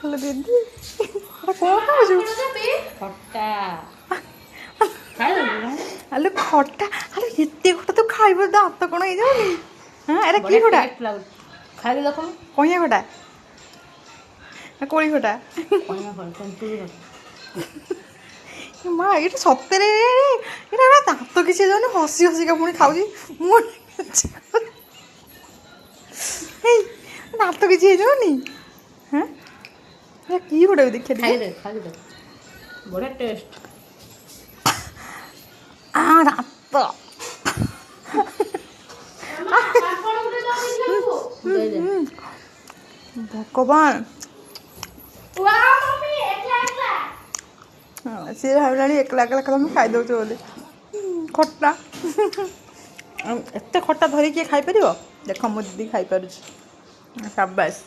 Hello ଦିଦି କ'ଣ ଖାଉଛୁ? ଖଟା ଆଲୋ ଖଟା ଆଲୋ ଏତେ ଖଟା ତୁ ଖାଇବ ଦାନ୍ତ କ'ଣ ହେଇଯାଉନି? ହଁ ଏଇଟା କି ଖଟା? ଖାଇକି ଦେଖୁନୁ କଇଁଆ ଖଟା ନା କୋଳି ଖଟା? ମା ଏଇଟା ସତରେ ଏଇଟା ଦାନ୍ତ କିଛି ଯାଉନି ହସି ହସିକା ପୁଣି ଖାଉଛି ମୁଁ ଦାନ୍ତ କିଛି ହେଇଯାଉନି? ହଁ ଏଇଟା କି ଖଟା ଦେଖିବା ଖାଇଦେ ବଢ଼ିଆ ଟେଷ୍ଟ। ଦାନ୍ତ ଭଗବାନ ସିଏ ଭାବିଲାଣି ଏକଲା ଏକଲା ଖାଲି ମୁଁ ଖାଇଦେଉଛି ବୋଲି ଖଟା। ଏତେ ଖଟା ଧରିକି କିଏ ଖାଇପାରିବ? ଦେଖ ମୋ ଦିଦି ଖାଇପାରୁଛି ସାବାସ୍।